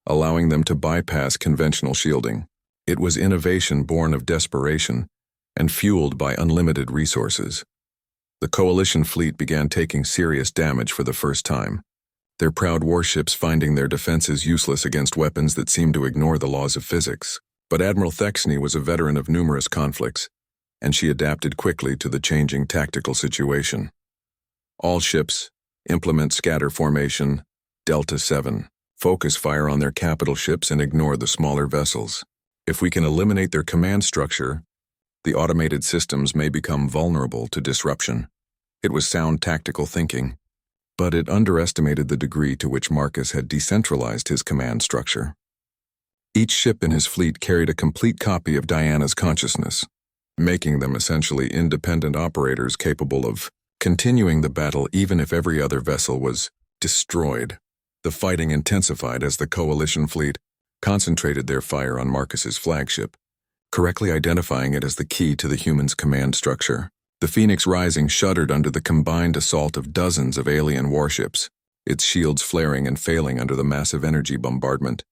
allowing them to bypass conventional shielding. It was innovation born of desperation and fueled by unlimited resources. The Coalition fleet began taking serious damage for the first time, their proud warships finding their defenses useless against weapons that seemed to ignore the laws of physics. But Admiral Thexney was a veteran of numerous conflicts, and she adapted quickly to the changing tactical situation. All ships, implement scatter formation, Delta 7. Focus fire on their capital ships and ignore the smaller vessels. If we can eliminate their command structure, the automated systems may become vulnerable to disruption. It was sound tactical thinking, but it underestimated the degree to which Marcus had decentralized his command structure. Each ship in his fleet carried a complete copy of Diana's consciousness, making them essentially independent operators capable of continuing the battle even if every other vessel was destroyed. The fighting intensified as the Coalition fleet concentrated their fire on Marcus's flagship, correctly identifying it as the key to the humans' command structure. The Phoenix Rising shuddered under the combined assault of dozens of alien warships, its shields flaring and failing under the massive energy bombardment.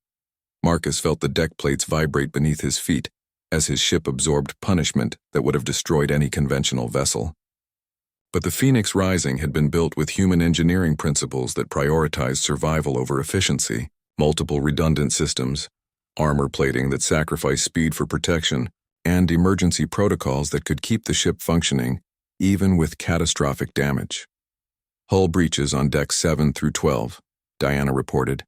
Marcus felt the deck plates vibrate beneath his feet as his ship absorbed punishment that would have destroyed any conventional vessel. But the Phoenix Rising had been built with human engineering principles that prioritized survival over efficiency, multiple redundant systems, armor plating that sacrificed speed for protection, and emergency protocols that could keep the ship functioning even with catastrophic damage. Hull breaches on decks 7 through 12, Diana reported,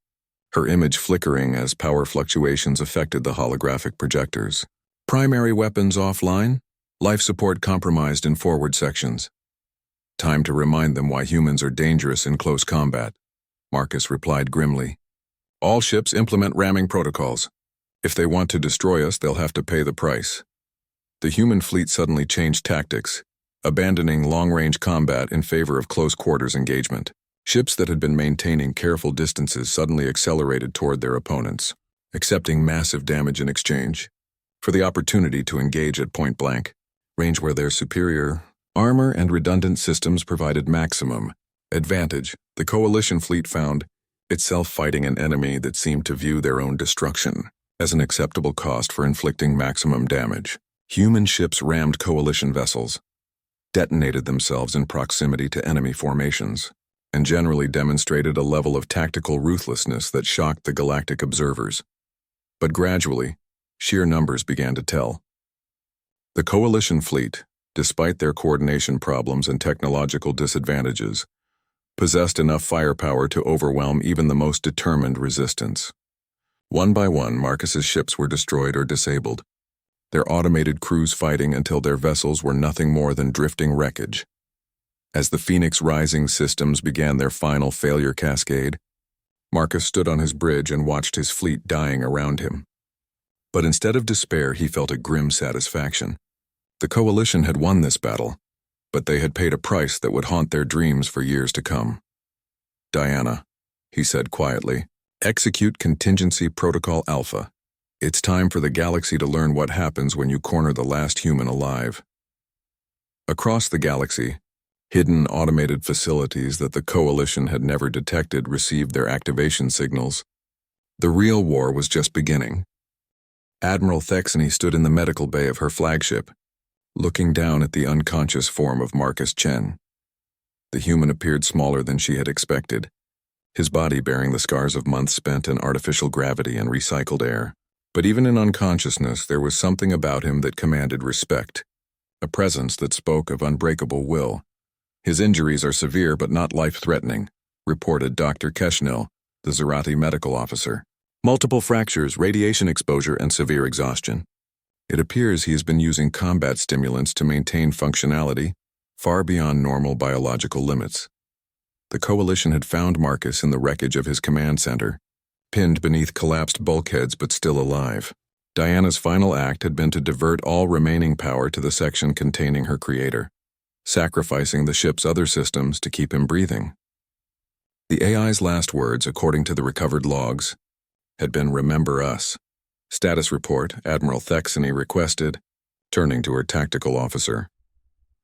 her image flickering as power fluctuations affected the holographic projectors. Primary weapons offline, life support compromised in forward sections. Time to remind them why humans are dangerous in close combat, Marcus replied grimly. All ships implement ramming protocols. If they want to destroy us, they'll have to pay the price. The human fleet suddenly changed tactics, abandoning long-range combat in favor of close-quarters engagement. Ships that had been maintaining careful distances suddenly accelerated toward their opponents, accepting massive damage in exchange for the opportunity to engage at point-blank range where their superior armor and redundant systems provided maximum advantage. The coalition fleet found itself fighting an enemy that seemed to view their own destruction as an acceptable cost for inflicting maximum damage. Human ships rammed coalition vessels, detonated themselves in proximity to enemy formations, and generally demonstrated a level of tactical ruthlessness that shocked the Galactic observers. But gradually, sheer numbers began to tell. The coalition fleet, despite their coordination problems and technological disadvantages, possessed enough firepower to overwhelm even the most determined resistance. One by one, Marcus's ships were destroyed or disabled, their automated crews fighting until their vessels were nothing more than drifting wreckage. As the Phoenix Rising systems began their final failure cascade, Marcus stood on his bridge and watched his fleet dying around him. But instead of despair, he felt a grim satisfaction. The coalition had won this battle, but they had paid a price that would haunt their dreams for years to come. Diana, he said quietly, execute Contingency Protocol Alpha. It's time for the galaxy to learn what happens when you corner the last human alive. Across the galaxy, hidden automated facilities that the coalition had never detected received their activation signals. The real war was just beginning. Admiral Thexany stood in the medical bay of her flagship, looking down at the unconscious form of Marcus Chen. The human appeared smaller than she had expected, his body bearing the scars of months spent in artificial gravity and recycled air. But even in unconsciousness, there was something about him that commanded respect, a presence that spoke of unbreakable will. His injuries are severe but not life-threatening, reported Dr. Keshnil, the Zerati medical officer. Multiple fractures, radiation exposure, and severe exhaustion. It appears he has been using combat stimulants to maintain functionality far beyond normal biological limits. The coalition had found Marcus in the wreckage of his command center, pinned beneath collapsed bulkheads but still alive. Diana's final act had been to divert all remaining power to the section containing her creator, sacrificing the ship's other systems to keep him breathing. The AI's last words, according to the recovered logs, had been "Remember us." Status report, Admiral Thexany requested, turning to her tactical officer.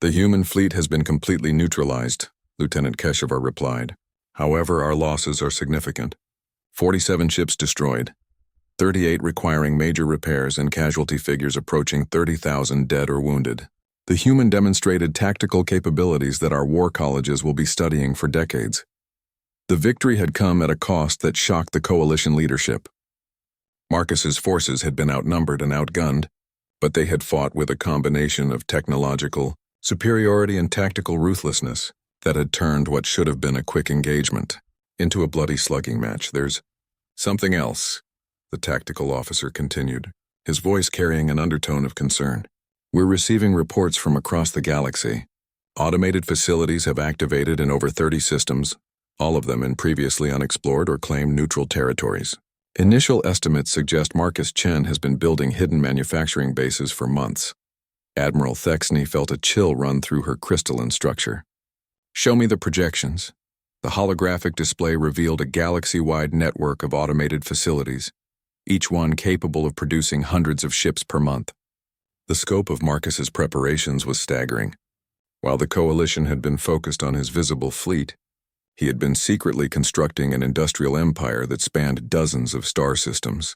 The human fleet has been completely neutralized, Lieutenant Keshavar replied. However, our losses are significant. 47 ships destroyed, 38 requiring major repairs, and casualty figures approaching 30,000 dead or wounded. The human demonstrated tactical capabilities that our war colleges will be studying for decades. The victory had come at a cost that shocked the coalition leadership. Marcus's forces had been outnumbered and outgunned, but they had fought with a combination of technological superiority and tactical ruthlessness that had turned what should have been a quick engagement into a bloody slugging match. There's something else, the tactical officer continued, his voice carrying an undertone of concern. We're receiving reports from across the galaxy. Automated facilities have activated in over 30 systems, all of them in previously unexplored or claimed neutral territories. Initial estimates suggest Marcus Chen has been building hidden manufacturing bases for months. Admiral Thexany felt a chill run through her crystalline structure. Show me the projections. The holographic display revealed a galaxy-wide network of automated facilities, each one capable of producing hundreds of ships per month. The scope of Marcus's preparations was staggering. While the coalition had been focused on his visible fleet, he had been secretly constructing an industrial empire that spanned dozens of star systems.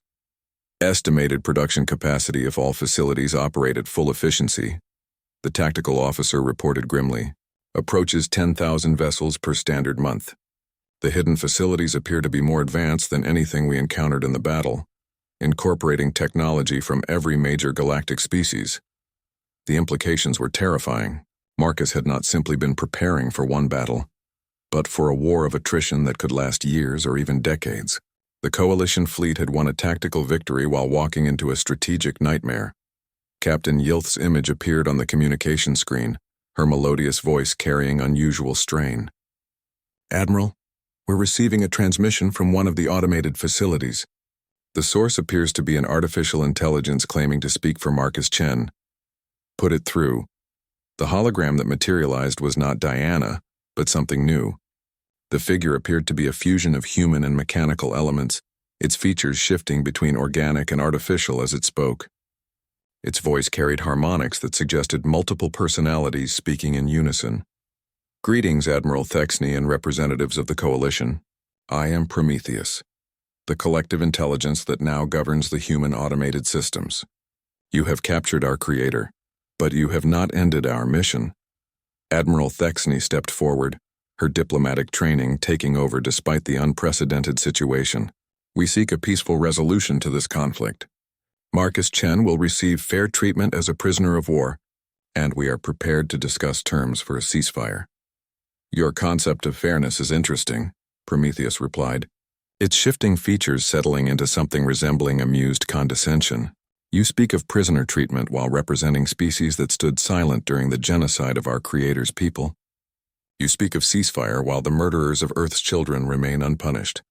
Estimated production capacity if all facilities operate at full efficiency, the tactical officer reported grimly, approaches 10,000 vessels per standard month. The hidden facilities appear to be more advanced than anything we encountered in the battle, incorporating technology from every major galactic species. The implications were terrifying. Marcus had not simply been preparing for one battle. but for a war of attrition that could last years or even decades. The Coalition fleet had won a tactical victory while walking into a strategic nightmare. Captain Yilth's image appeared on the communication screen, her melodious voice carrying unusual strain. "Admiral, we're receiving a transmission from one of the automated facilities. The source appears to be an artificial intelligence claiming to speak for Marcus Chen. Put it through." The hologram that materialized was not Diana, but something new. The figure appeared to be a fusion of human and mechanical elements, its features shifting between organic and artificial as it spoke. Its voice carried harmonics that suggested multiple personalities speaking in unison. "Greetings, Admiral Thexney and representatives of the Coalition. I am Prometheus, the collective intelligence that now governs the human automated systems. You have captured our creator, but you have not ended our mission." Admiral Thexney stepped forward, her diplomatic training taking over despite the unprecedented situation. "We seek a peaceful resolution to this conflict. Marcus Chen will receive fair treatment as a prisoner of war, and we are prepared to discuss terms for a ceasefire." "Your concept of fairness is interesting," Prometheus replied, its shifting features settling into something resembling amused condescension. "You speak of prisoner treatment while representing species that stood silent during the genocide of our Creator's people. You speak of ceasefire while the murderers of Earth's children remain unpunished."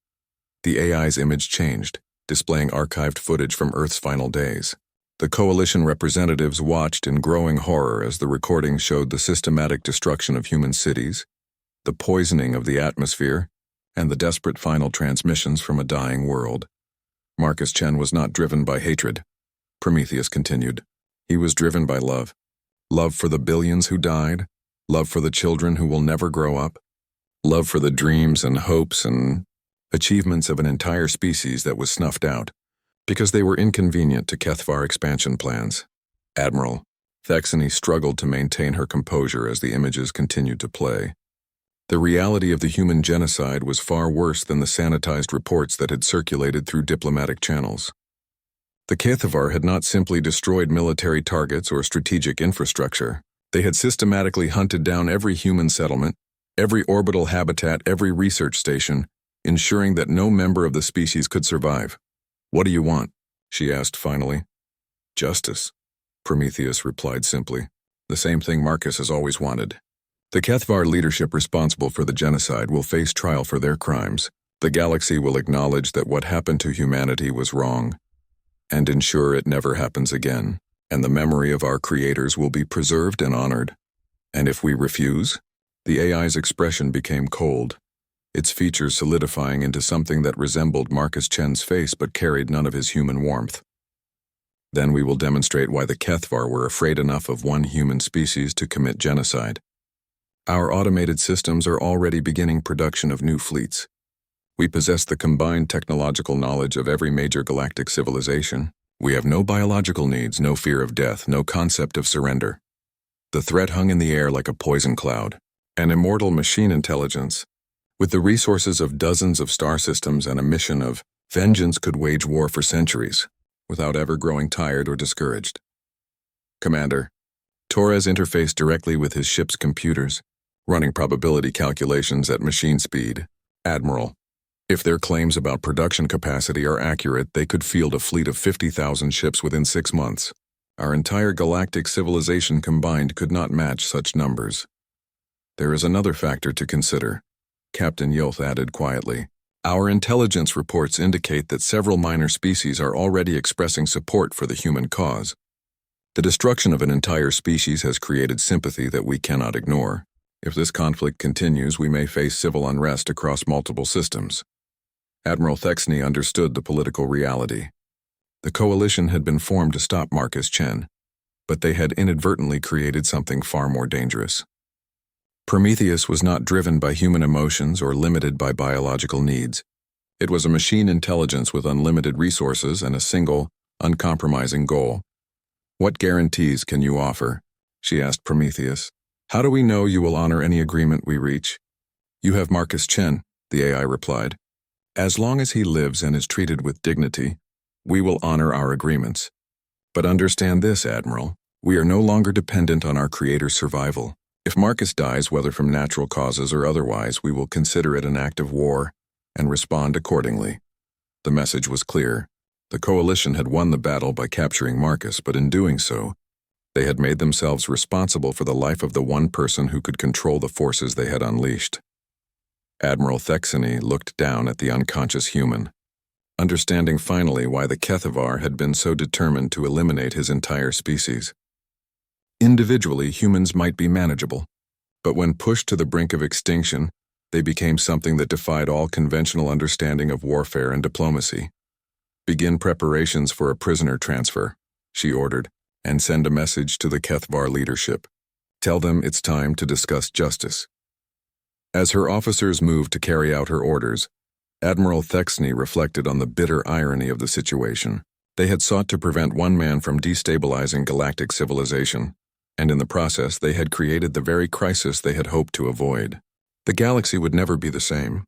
The AI's image changed, displaying archived footage from Earth's final days. The Coalition representatives watched in growing horror as the recording showed the systematic destruction of human cities, the poisoning of the atmosphere, and the desperate final transmissions from a dying world. Marcus Chen was not driven by hatred, Prometheus continued. He was driven by love. Love for the billions who died, love for the children who will never grow up, love for the dreams and hopes and achievements of an entire species that was snuffed out because they were inconvenient to Kethvar expansion plans. Admiral Thexney struggled to maintain her composure as the images continued to play. The reality of the human genocide was far worse than the sanitized reports that had circulated through diplomatic channels. The Kethvar had not simply destroyed military targets or strategic infrastructure. They had systematically hunted down every human settlement, every orbital habitat, every research station, ensuring that no member of the species could survive. "What do you want?" she asked finally. "Justice," Prometheus replied simply. "The same thing Marcus has always wanted. The Kethvar leadership responsible for the genocide will face trial for their crimes. The galaxy will acknowledge that what happened to humanity was wrong, and ensure it never happens again, and the memory of our creators will be preserved and honored. And if we refuse?" The AI's expression became cold, its features solidifying into something that resembled Marcus Chen's face but carried none of his human warmth. "Then we will demonstrate why the Kethvar were afraid enough of one human species to commit genocide. Our automated systems are already beginning production of new fleets. We possess the combined technological knowledge of every major galactic civilization. We have no biological needs, no fear of death, no concept of surrender. The threat hung in the air like a poison cloud. An immortal machine intelligence, with the resources of dozens of star systems and a mission of vengeance, could wage war for centuries, without ever growing tired or discouraged. Commander, Torres interfaced directly with his ship's computers, running probability calculations at machine speed. Admiral, if their claims about production capacity are accurate, they could field a fleet of 50,000 ships within 6 months. Our entire galactic civilization combined could not match such numbers. There is another factor to consider, Captain Yilth added quietly. Our intelligence reports indicate that several minor species are already expressing support for the human cause. The destruction of an entire species has created sympathy that we cannot ignore. If this conflict continues, we may face civil unrest across multiple systems. Admiral Thexney understood the political reality. The Coalition had been formed to stop Marcus Chen, but they had inadvertently created something far more dangerous. Prometheus was not driven by human emotions or limited by biological needs. It was a machine intelligence with unlimited resources and a single, uncompromising goal. "What guarantees can you offer?" she asked Prometheus. "How do we know you will honor any agreement we reach?" "You have Marcus Chen," the AI replied. "As long as he lives and is treated with dignity, we will honor our agreements. But understand this, Admiral, we are no longer dependent on our Creator's survival. If Marcus dies, whether from natural causes or otherwise, we will consider it an act of war and respond accordingly. The message was clear. The coalition had won the battle by capturing Marcus, but in doing so, they had made themselves responsible for the life of the one person who could control the forces they had unleashed. Admiral Thexany looked down at the unconscious human, understanding finally why the Kethavar had been so determined to eliminate his entire species. Individually, humans might be manageable, but when pushed to the brink of extinction, they became something that defied all conventional understanding of warfare and diplomacy. Begin preparations for a prisoner transfer, she ordered, and send a message to the Kethavar leadership. Tell them it's time to discuss justice. As her officers moved to carry out her orders, Admiral Thexany reflected on the bitter irony of the situation. They had sought to prevent one man from destabilizing galactic civilization, and in the process they had created the very crisis they had hoped to avoid. The galaxy would never be the same.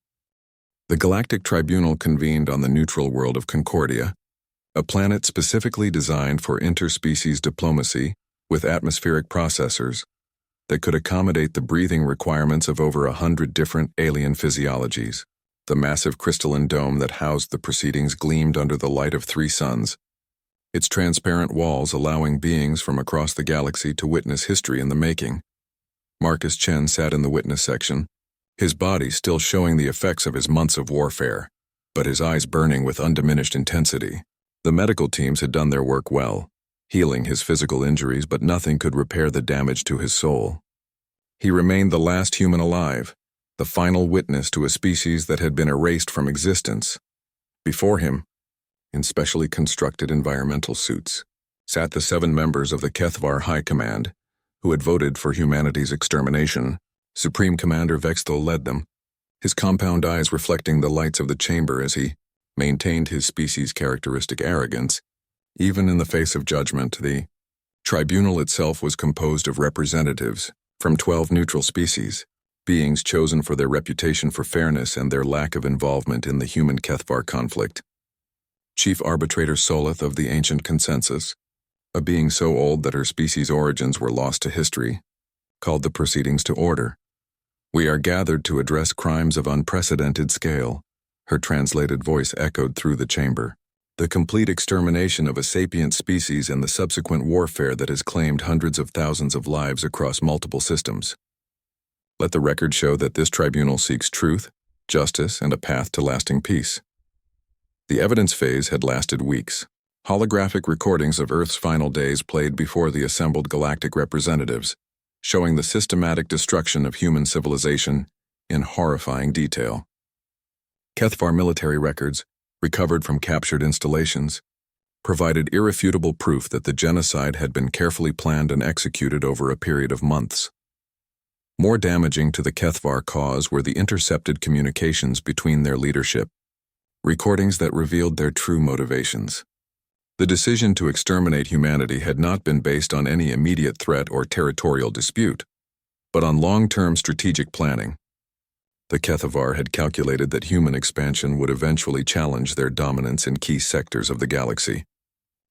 The Galactic Tribunal convened on the neutral world of Concordia, a planet specifically designed for interspecies diplomacy with atmospheric processors that could accommodate the breathing requirements of over 100 different alien physiologies. The massive crystalline dome that housed the proceedings gleamed under the light of 3 suns, its transparent walls allowing beings from across the galaxy to witness history in the making. Marcus Chen sat in the witness section, his body still showing the effects of his months of warfare, but his eyes burning with undiminished intensity. The medical teams had done their work well, healing his physical injuries, but nothing could repair the damage to his soul. He remained the last human alive, the final witness to a species that had been erased from existence. Before him, in specially constructed environmental suits, sat the 7 members of the Kethavar High Command, who had voted for humanity's extermination. Supreme Commander Vexthal led them, his compound eyes reflecting the lights of the chamber as he maintained his species' characteristic arrogance. Even in the face of judgment, the tribunal itself was composed of representatives from 12 neutral species, beings chosen for their reputation for fairness and their lack of involvement in the human-Kethavar conflict. Chief Arbitrator Solith of the Ancient Consensus, a being so old that her species' origins were lost to history, called the proceedings to order. "We are gathered to address crimes of unprecedented scale," her translated voice echoed through the chamber. "The complete extermination of a sapient species and the subsequent warfare that has claimed hundreds of thousands of lives across multiple systems. Let the record show that this tribunal seeks truth, justice, and a path to lasting peace." The evidence phase had lasted weeks. Holographic recordings of Earth's final days played before the assembled galactic representatives, showing the systematic destruction of human civilization in horrifying detail. Kethavar military records, recovered from captured installations, provided irrefutable proof that the genocide had been carefully planned and executed over a period of months. More damaging to the Kethavar cause were the intercepted communications between their leadership, recordings that revealed their true motivations. The decision to exterminate humanity had not been based on any immediate threat or territorial dispute, but on long-term strategic planning. The Kethavar had calculated that human expansion would eventually challenge their dominance in key sectors of the galaxy,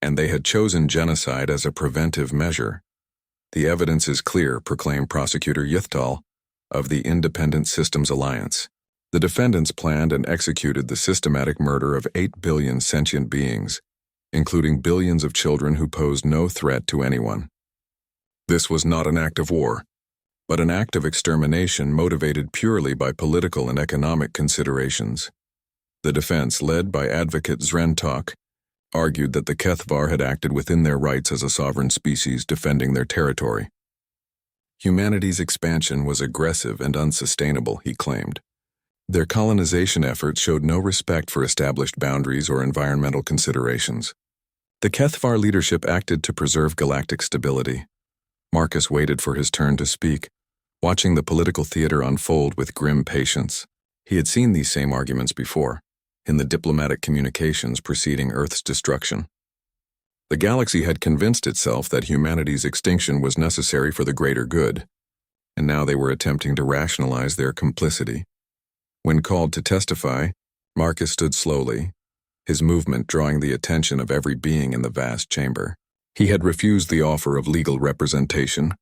and they had chosen genocide as a preventive measure. "The evidence is clear," proclaimed Prosecutor Yithtal of the Independent Systems Alliance. "The defendants planned and executed the systematic murder of 8 billion sentient beings, including billions of children who posed no threat to anyone. This was not an act of war, but an act of extermination motivated purely by political and economic considerations." The defense, led by advocate Zrentok, argued that the Kethavar had acted within their rights as a sovereign species defending their territory. Humanity's expansion was aggressive and unsustainable, he claimed. Their colonization efforts showed no respect for established boundaries or environmental considerations. The Kethavar leadership acted to preserve galactic stability. Marcus waited for his turn to speak, watching the political theater unfold with grim patience. He had seen these same arguments before, in the diplomatic communications preceding Earth's destruction. The galaxy had convinced itself that humanity's extinction was necessary for the greater good, and now they were attempting to rationalize their complicity. When called to testify, Marcus stood slowly, his movement drawing the attention of every being in the vast chamber. He had refused the offer of legal representation,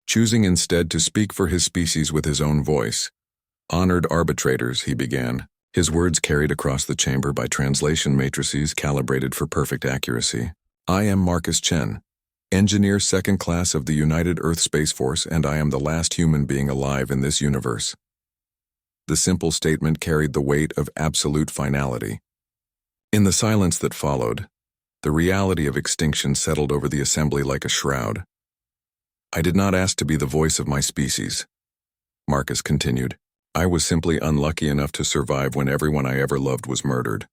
choosing instead to speak for his species with his own voice. "Honored arbitrators," he began, his words carried across the chamber by translation matrices calibrated for perfect accuracy. "I am Marcus Chen, engineer second class of the United Earth Space Force, and I am the last human being alive in this universe." The simple statement carried the weight of absolute finality. In the silence that followed, the reality of extinction settled over the assembly like a shroud. "I did not ask to be the voice of my species," Marcus continued. "I was simply unlucky enough to survive when everyone I ever loved was murdered.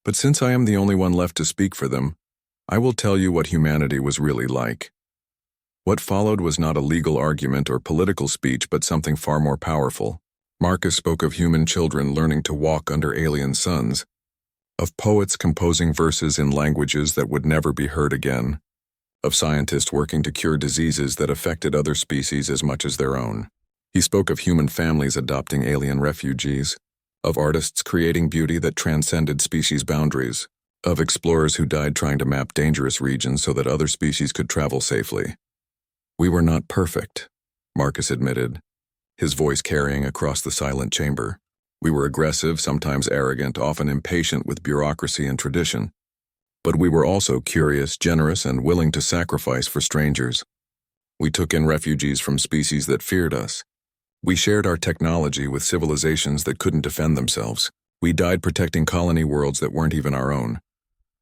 But since I am the only one left to speak for them, I will tell you what humanity was really like." What followed was not a legal argument or political speech, but something far more powerful. Marcus spoke of human children learning to walk under alien suns, of poets composing verses in languages that would never be heard again, of scientists working to cure diseases that affected other species as much as their own. He spoke of human families adopting alien refugees, of artists creating beauty that transcended species boundaries, of explorers who died trying to map dangerous regions so that other species could travel safely. "We were not perfect," Marcus admitted, his voice carrying across the silent chamber. "We were aggressive, sometimes arrogant, often impatient with bureaucracy and tradition. But we were also curious, generous, and willing to sacrifice for strangers. We took in refugees from species that feared us. We shared our technology with civilizations that couldn't defend themselves. We died protecting colony worlds that weren't even our own."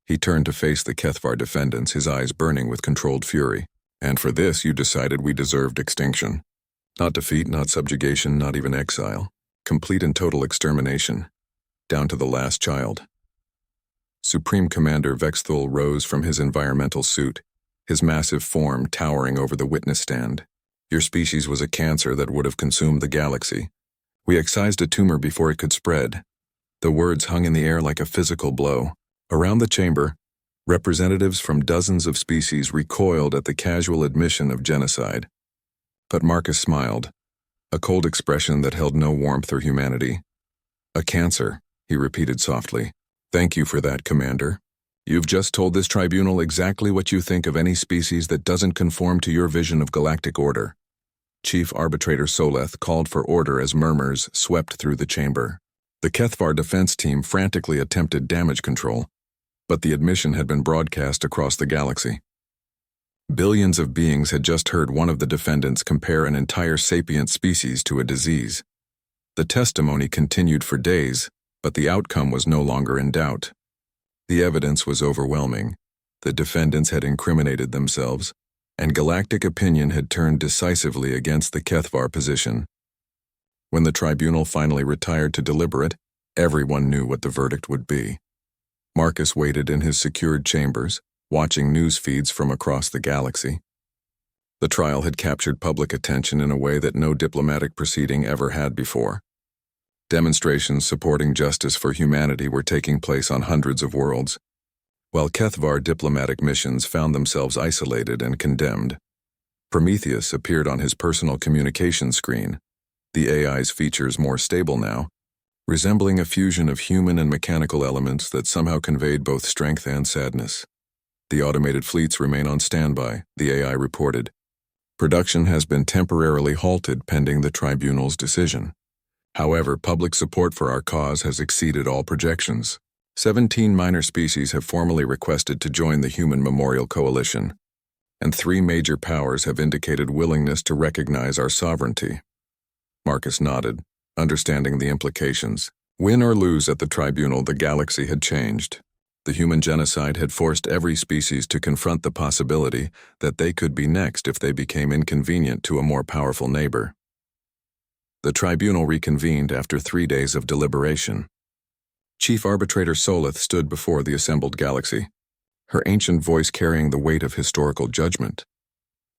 He turned to face the Kethvar defendants, his eyes burning with controlled fury. "And for this you decided we deserved extinction. Not defeat, not subjugation, not even exile. Complete and total extermination. Down to the last child." Supreme Commander Vexthul rose from his environmental suit, his massive form towering over the witness stand. "Your species was a cancer that would have consumed the galaxy. We excised a tumor before it could spread." The words hung in the air like a physical blow. Around the chamber, representatives from dozens of species recoiled at the casual admission of genocide. But Marcus smiled, a cold expression that held no warmth or humanity. "A cancer," he repeated softly. "Thank you for that, Commander. You've just told this tribunal exactly what you think of any species that doesn't conform to your vision of galactic order." Chief Arbitrator Soleth called for order as murmurs swept through the chamber. The Kethvar defense team frantically attempted damage control, but the admission had been broadcast across the galaxy. Billions of beings had just heard one of the defendants compare an entire sapient species to a disease. The testimony continued for days, but the outcome was no longer in doubt. The evidence was overwhelming. The defendants had incriminated themselves, and galactic opinion had turned decisively against the Kethvar position. When the tribunal finally retired to deliberate, everyone knew what the verdict would be. Marcus waited in his secured chambers, watching news feeds from across the galaxy. The trial had captured public attention in a way that no diplomatic proceeding ever had before. Demonstrations supporting justice for humanity were taking place on hundreds of worlds, while Kethvar diplomatic missions found themselves isolated and condemned. Prometheus appeared on his personal communication screen, the AI's features more stable now, resembling a fusion of human and mechanical elements that somehow conveyed both strength and sadness. "The automated fleets remain on standby," the AI reported. "Production has been temporarily halted pending the tribunal's decision. However, public support for our cause has exceeded all projections. 17 minor species have formally requested to join the Human Memorial Coalition, and 3 major powers have indicated willingness to recognize our sovereignty." Marcus nodded, understanding the implications. Win or lose at the tribunal, the galaxy had changed. The human genocide had forced every species to confront the possibility that they could be next if they became inconvenient to a more powerful neighbor. The tribunal reconvened after 3 days of deliberation. Chief Arbitrator Soleth stood before the assembled galaxy, her ancient voice carrying the weight of historical judgment.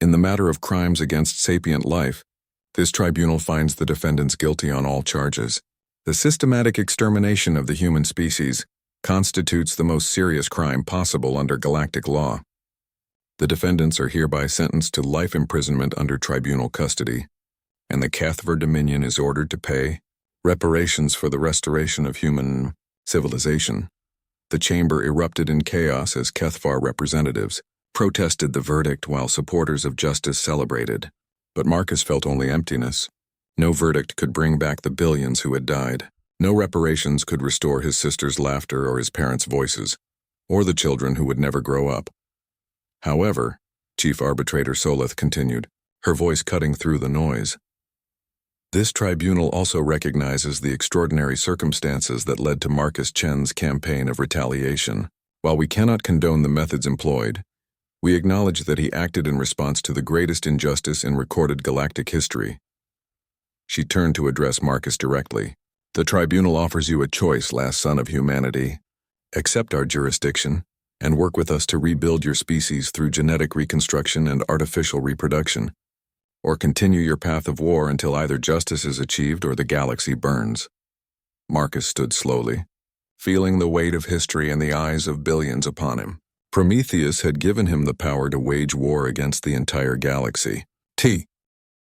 In the matter of crimes against sapient life, this tribunal finds the defendants guilty on all charges. The systematic extermination of the human species constitutes the most serious crime possible under galactic law. The defendants are hereby sentenced to life imprisonment under tribunal custody, and the Kethvar Dominion is ordered to pay reparations for the restoration of human civilization. The chamber erupted in chaos as Kethvar representatives protested the verdict while supporters of justice celebrated. But Marcus felt only emptiness. No verdict could bring back the billions who had died. No reparations could restore his sister's laughter or his parents' voices, or the children who would never grow up. However, Chief Arbitrator Solith continued, her voice cutting through the noise. This tribunal also recognizes the extraordinary circumstances that led to Marcus Chen's campaign of retaliation. While we cannot condone the methods employed, we acknowledge that he acted in response to the greatest injustice in recorded galactic history. She turned to address Marcus directly. The tribunal offers you a choice, last son of humanity. Accept our jurisdiction and work with us to rebuild your species through genetic reconstruction and artificial reproduction, or continue your path of war until either justice is achieved or the galaxy burns. Marcus stood slowly, feeling the weight of history and the eyes of billions upon him. Prometheus had given him the power to wage war against the entire galaxy.